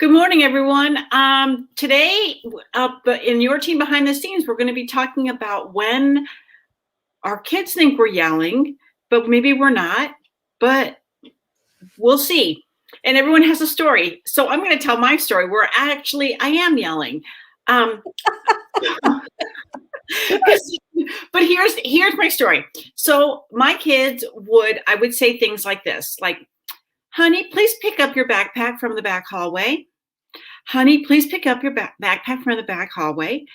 Good morning, everyone. Today, in your team behind the scenes, we're going to be talking about when our kids think we're yelling, but maybe we're not, but we'll see. And everyone has a story. So I'm going to tell my story where I am yelling. But here's my story. So my kids I would say things like this, like, honey, please pick up your backpack from the back hallway. Honey, please pick up your backpack from the back hallway.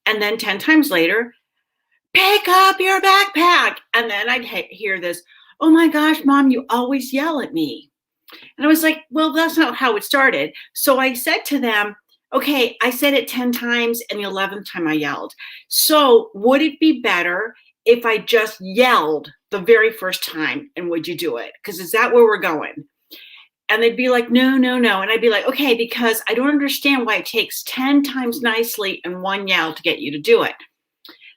And then 10 times later, pick up your backpack. And then I'd hear this, oh my gosh, Mom, you always yell at me. And I was like, well, that's not how it started. So I said to them, okay, I said it 10 times and the 11th time I yelled. So would it be better if I just yelled the very first time, and would you do it? Because is that where we're going? And they'd be like, no. And I'd be like, okay, because I don't understand why it takes 10 times nicely and one yell to get you to do it.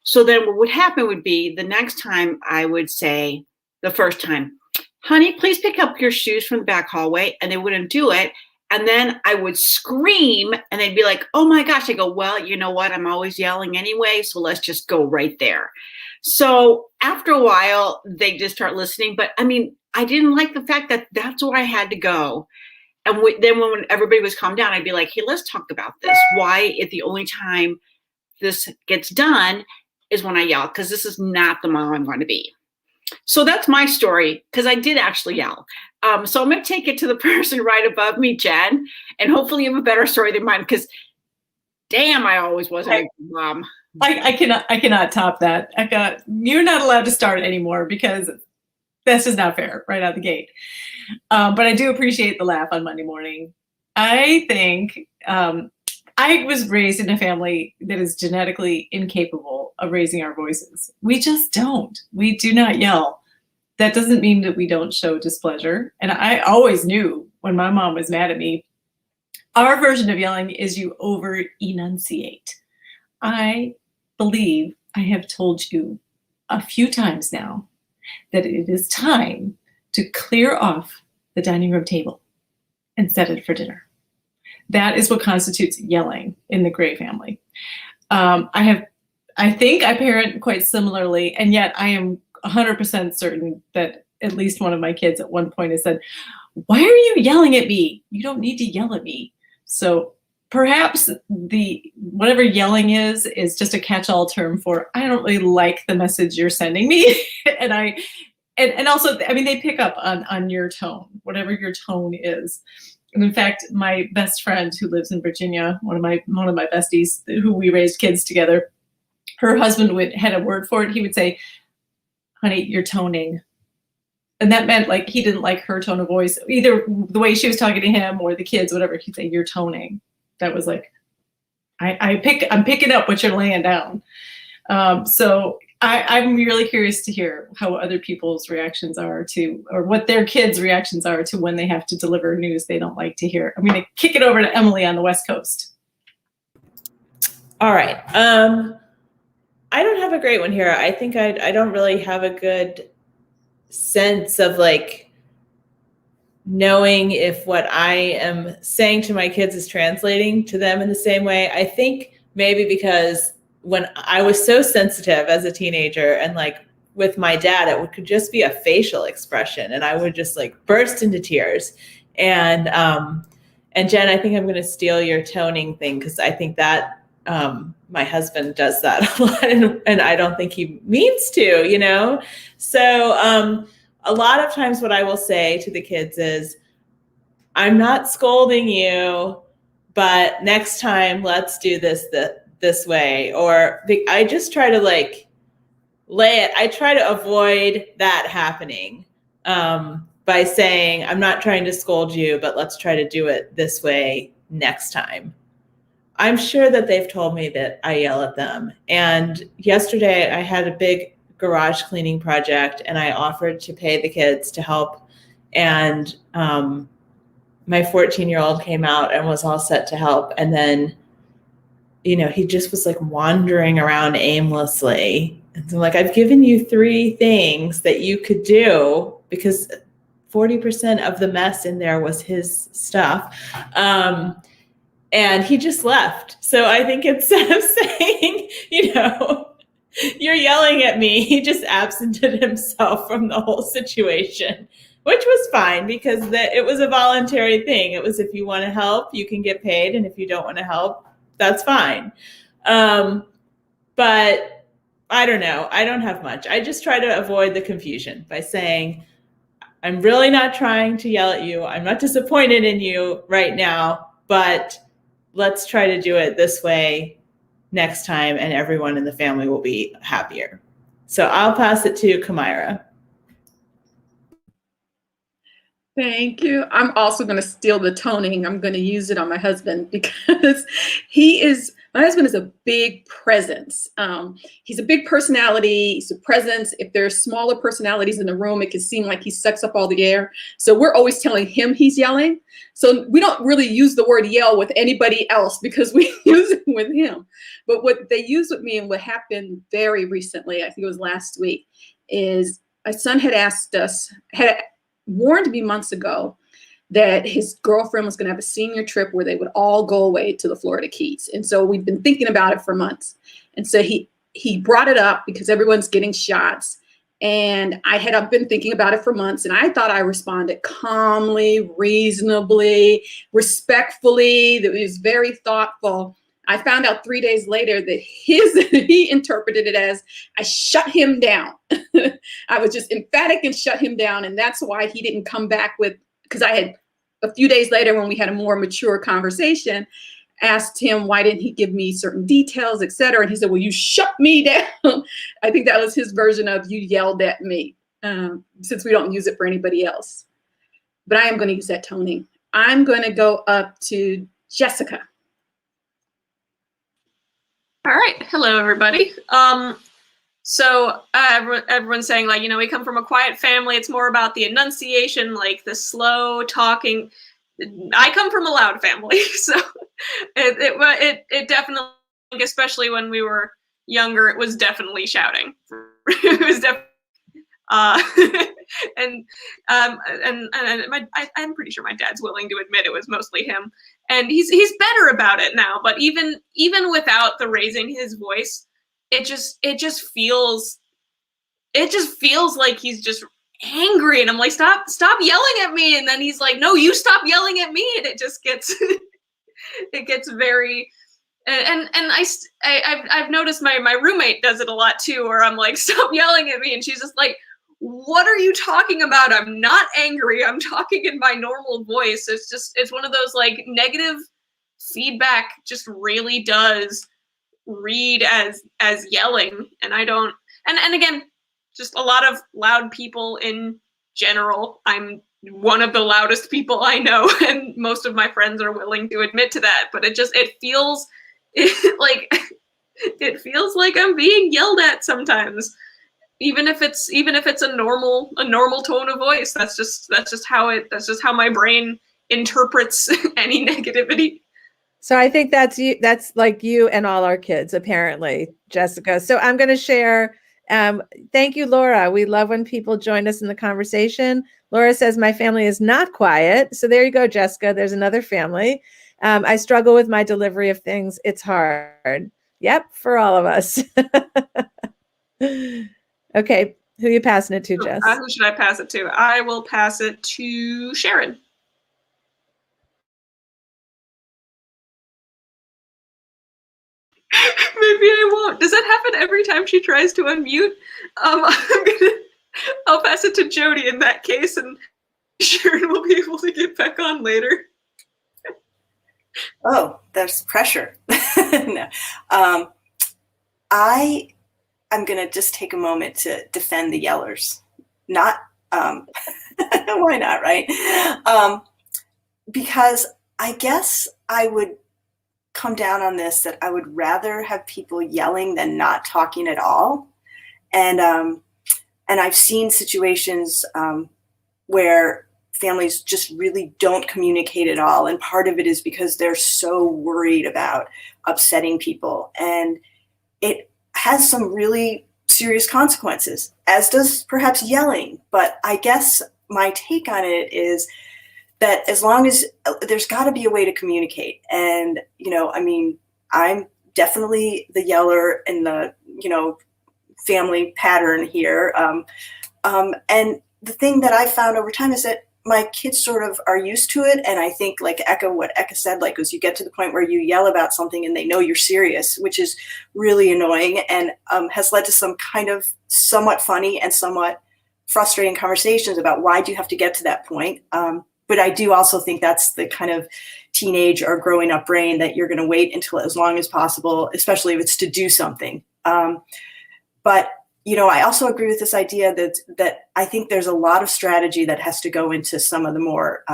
So then what would happen would be the next time I would say the first time, honey, please pick up your shoes from the back hallway. And they wouldn't do it. And then I would scream and they'd be like, oh my gosh. I go, well, you know what? I'm always yelling anyway. So let's just go right there. So after a while, they just start listening. But I mean, I didn't like the fact that that's where I had to go. And then when everybody was calmed down, I'd be like, hey, let's talk about this. Why if the only time this gets done is when I yell, because this is not the mom I'm going to be. So that's my story, because I did actually yell. So I'm going to take it to the person right above me, Jen, and hopefully you have a better story than mine, because damn, I always was a mom. I cannot top that. You're not allowed to start anymore because that's just not fair right out the gate. But I do appreciate the laugh on Monday morning. I think I was raised in a family that is genetically incapable of raising our voices. We just don't. We do not yell. That doesn't mean that we don't show displeasure. And I always knew when my mom was mad at me, our version of yelling is you over enunciate. I believe I have told you a few times now that it is time to clear off the dining room table and set it for dinner. That is what constitutes yelling in the Gray family. I think I parent quite similarly, and yet I am 100% certain that at least one of my kids at one point has said, why are you yelling at me? You don't need to yell at me. So perhaps whatever yelling is just a catch-all term for, I don't really like the message you're sending me. and also, I mean, they pick up on your tone, whatever your tone is. And in fact, my best friend who lives in Virginia, one of my besties who we raised kids together, her husband had a word for it. He would say, honey, you're toning. And that meant like he didn't like her tone of voice, either the way she was talking to him or the kids, whatever. He'd say, you're toning. That was like, I'm picking up what you're laying down. So I'm really curious to hear how other people's reactions are to, or what their kids' reactions are to when they have to deliver news they don't like to hear. I'm going to kick it over to Emily on the West Coast. All right. I don't have a great one here. I think I don't really have a good sense of like knowing if what I am saying to my kids is translating to them in the same way. I think maybe because when I was so sensitive as a teenager and like with my dad, it could just be a facial expression and I would just like burst into tears. And Jen, I think I'm going to steal your toning thing because I think that my husband does that a lot and I don't think he means to, you know? So a lot of times what I will say to the kids is, I'm not scolding you, but next time let's do this way. Or I just try to like I try to avoid that happening by saying, I'm not trying to scold you, but let's try to do it this way next time. I'm sure that they've told me that I yell at them. And yesterday I had a big garage cleaning project and I offered to pay the kids to help. And my 14-year-old came out and was all set to help. And then, you know, he just was like wandering around aimlessly. And so I'm like, I've given you 3 things that you could do because 40% of the mess in there was his stuff. And he just left. So I think instead of saying, you're yelling at me, he just absented himself from the whole situation, which was fine because it was a voluntary thing. It was, if you want to help, you can get paid. And if you don't want to help, that's fine. But I don't know. I don't have much. I just try to avoid the confusion by saying, I'm really not trying to yell at you. I'm not disappointed in you right now, but let's try to do it this way next time, and everyone in the family will be happier. So I'll pass it to Kamira. Thank you. I'm also going to steal the toning. I'm going to use it on my husband because my husband is a big presence. He's a big personality. He's a presence. If there's smaller personalities in the room, it can seem like he sucks up all the air. So we're always telling him he's yelling. So we don't really use the word yell with anybody else because we use it with him. But what they use with me and what happened very recently, I think it was last week, is my son had warned me months ago that his girlfriend was going to have a senior trip where they would all go away to the Florida Keys. And so we've been thinking about it for months. And so he brought it up because everyone's getting shots. And I've been thinking about it for months. And I thought I responded calmly, reasonably, respectfully, that it was very thoughtful. I found out 3 days later that he interpreted it as I shut him down. I was just emphatic and shut him down. And that's why he didn't come back because I had a few days later when we had a more mature conversation, asked him, why didn't he give me certain details, et cetera. And he said, well, you shut me down. I think that was his version of you yelled at me, since we don't use it for anybody else. But I am going to use that toning. I'm going to go up to Jessica. All right. Hello, everybody. So everyone's saying, like, we come from a quiet family. It's more about the enunciation, like the slow talking. I come from a loud family, so it definitely, especially when we were younger, it was definitely shouting. It was definitely. I'm pretty sure my dad's willing to admit it was mostly him, and he's better about it now. But even without the raising his voice, it just feels like he's just angry, and I'm like, stop yelling at me, and then he's like, no, you stop yelling at me, and it just gets it gets very. And I've noticed my roommate does it a lot too, where I'm like, stop yelling at me, and she's just like, what are you talking about? I'm not angry. I'm talking in my normal voice. It's one of those, like, negative feedback just really does read as yelling. And I don't, and again, just a lot of loud people in general. I'm one of the loudest people I know, and most of my friends are willing to admit to that, but it feels like I'm being yelled at sometimes. Even if it's a normal tone of voice, that's just how my brain interprets any negativity. So I think that's you. That's like you and all our kids, apparently, Jessica. So I'm going to share. Thank you, Laura. We love when people join us in the conversation. Laura says, my family is not quiet. So there you go, Jessica. There's another family. I struggle with my delivery of things. It's hard. Yep, for all of us. Okay, who are you passing it to, Jess? Who should I pass it to? I will pass it to Sharon. Maybe I won't. Does that happen every time she tries to unmute? I'll pass it to Jody in that case, and Sharon will be able to get back on later. Oh, there's pressure. No. I'm going to just take a moment to defend the yellers. Not, why not, right? Because I guess I would come down on this, that I would rather have people yelling than not talking at all. And I've seen situations where families just really don't communicate at all. And part of it is because they're so worried about upsetting people. And it has some really serious consequences, as does perhaps yelling. But I guess my take on it is that as long as there's got to be a way to communicate. And, I mean, I'm definitely the yeller in the, family pattern here. And the thing that I found over time is that my kids sort of are used to it. And I think, like, echo what Eka said, like, as you get to the point where you yell about something and they know you're serious, which is really annoying and has led to some kind of somewhat funny and somewhat frustrating conversations about why do you have to get to that point. But I do also think that's the kind of teenage or growing up brain that you're going to wait until as long as possible, especially if it's to do something. But I also agree with this idea that I think there's a lot of strategy that has to go into some of the more,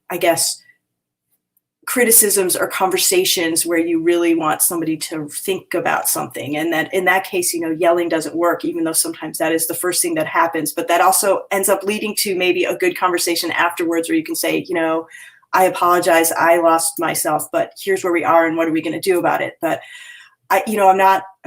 I guess, criticisms or conversations where you really want somebody to think about something. And that in that case, yelling doesn't work, even though sometimes that is the first thing that happens. But that also ends up leading to maybe a good conversation afterwards where you can say, I apologize, I lost myself, but here's where we are and what are we going to do about it? But I'm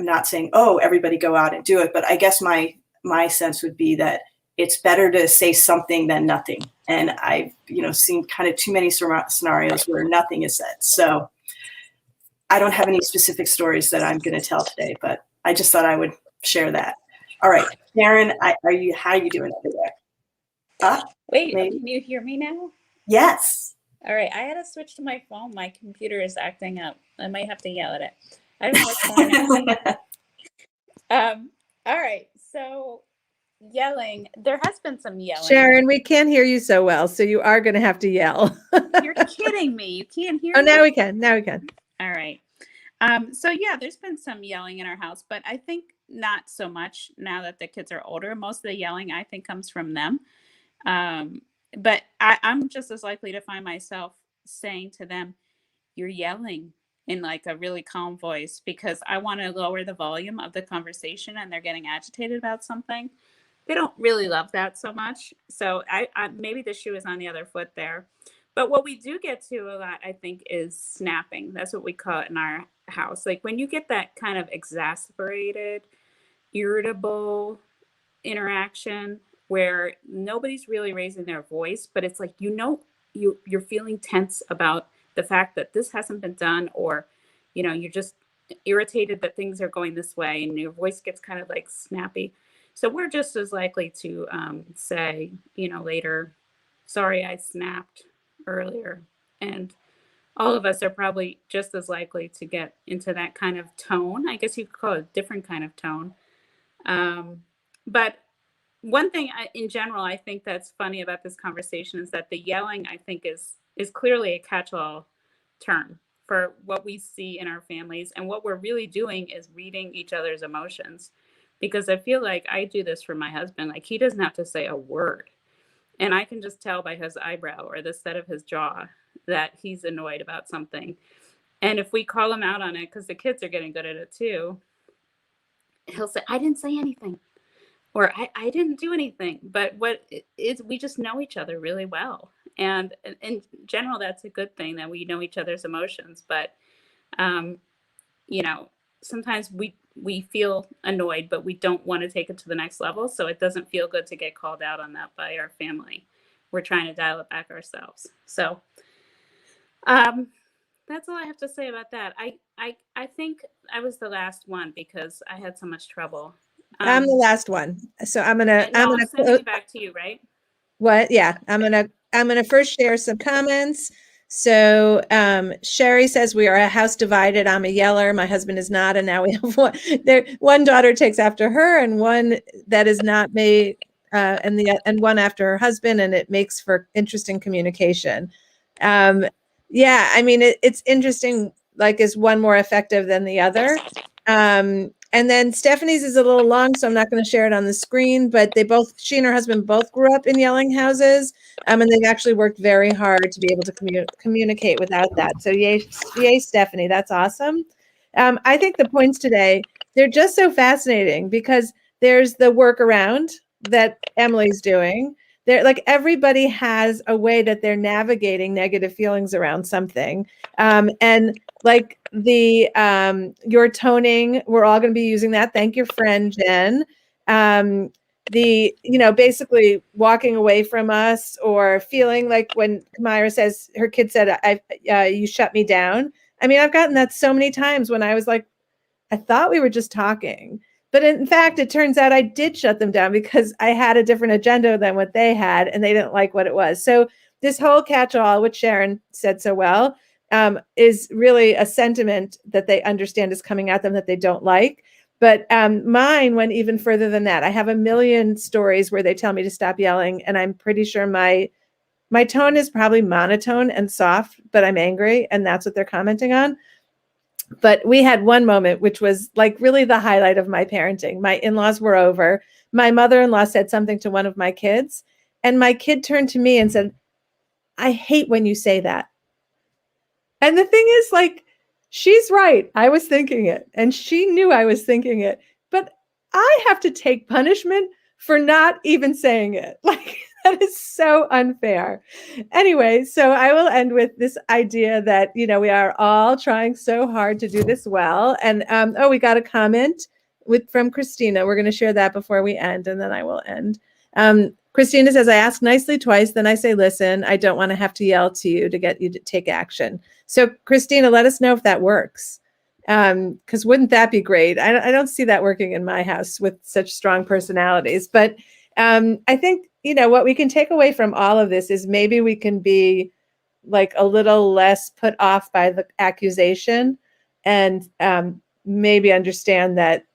not saying, oh, everybody go out and do it. But I guess my sense would be that it's better to say something than nothing. And I've, seen kind of too many scenarios where nothing is said. So I don't have any specific stories that I'm going to tell today, but I just thought I would share that. All right, Karen, how are you doing over there? Wait, maybe? can you hear me now? Yes. All right, I had to switch to my phone. My computer is acting up. I might have to yell at it. I don't know what's going on. All right, so yelling. There has been some yelling. Sharon, we can't hear you so well, so you are going to have to yell. You're kidding me. You can't hear Oh, me? now we can. Now we can. All right. So yeah, there's been some yelling in our house, but I think not so much now that the kids are older. Most of the yelling, I think, comes from them. But I'm just as likely to find myself saying to them, "You're yelling," in like a really calm voice, because I want to lower the volume of the conversation and they're getting agitated about something. They don't really love that so much. So I maybe the shoe is on the other foot there. But what we do get to a lot, I think, is snapping. That's what we call it in our house. Like when you get that kind of exasperated, irritable interaction where nobody's really raising their voice, but it's like, you're feeling tense about the fact that this hasn't been done, or, you're just irritated that things are going this way and your voice gets kind of like snappy. So we're just as likely to say, later, "Sorry, I snapped earlier." And all of us are probably just as likely to get into that kind of tone. I guess you could call it a different kind of tone. But one thing in general, I think that's funny about this conversation is that the yelling, I think, is clearly a catch-all term for what we see in our families. And what we're really doing is reading each other's emotions. Because I feel like I do this for my husband. Like, he doesn't have to say a word. And I can just tell by his eyebrow or the set of his jaw that he's annoyed about something. And if we call him out on it, because the kids are getting good at it too, he'll say, "I didn't say anything." Or I didn't do anything. But what is, we just know each other really well. And in general, that's a good thing, that we know each other's emotions. But, sometimes we feel annoyed, but we don't want to take it to the next level. So it doesn't feel good to get called out on that by our family. We're trying to dial it back ourselves. So that's all I have to say about that. I think I was the last one because I had so much trouble. I'm the last one. So I'm gonna sending it back to you, right? What? Yeah, I'm gonna first share some comments. So Sherry says, "We are a house divided. I'm a yeller. My husband is not, and now we have one. One daughter takes after her, and one that is not me, and one after her husband, and it makes for interesting communication." Yeah, I mean, it's interesting. Like, is one more effective than the other? And then Stephanie's is a little long, so I'm not going to share it on the screen, but she and her husband both grew up in yelling houses. And they've actually worked very hard to be able to communicate without that. So yay, Stephanie, that's awesome. I think the points today, they're just so fascinating because there's the workaround that Emily's doing. Like, everybody has a way that they're navigating negative feelings around something. And like your toning, we're all going to be using that. Thank your friend, Jen. basically walking away from us, or feeling like when Myra says her kid said, you shut me down. I mean, I've gotten that so many times when I was like, I thought we were just talking. But in fact, it turns out I did shut them down because I had a different agenda than what they had, and they didn't like what it was. So this whole catch-all, which Sharon said so well, is really a sentiment that they understand is coming at them that they don't like. But mine went even further than that. I have a million stories where they tell me to stop yelling, and I'm pretty sure my tone is probably monotone and soft, but I'm angry, and that's what they're commenting on. But we had one moment, which was like really the highlight of my parenting. My in-laws were over. My mother-in-law said something to one of my kids, and my kid turned to me and said, I hate when you say that. And the thing is, like, she's right. I was thinking it, and she knew I was thinking it, but I have to take punishment for not even saying it. Like, that is so unfair. Anyway, so I will end with this idea that, we are all trying so hard to do this well. And we got a comment from Christina. We're going to share that before we end, and then I will end. Christina says, I ask nicely twice, then I say, listen, I don't want to have to yell to you to get you to take action. So Christina, let us know if that works. Because wouldn't that be great? I don't see that working in my house with such strong personalities. But I think, what we can take away from all of this is maybe we can be like a little less put off by the accusation, and maybe understand that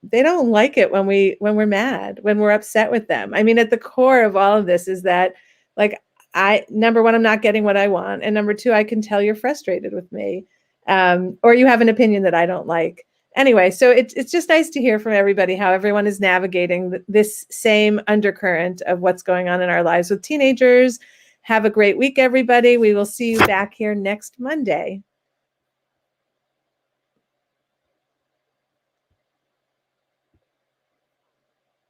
they don't like it when we're mad, when we're upset with them. I mean, at the core of all of this is that, like, number one, I'm not getting what I want. And number two, I can tell you're frustrated with me. Or you have an opinion that I don't like. Anyway, so it's just nice to hear from everybody how everyone is navigating this same undercurrent of what's going on in our lives with teenagers. Have a great week, everybody. We will see you back here next Monday.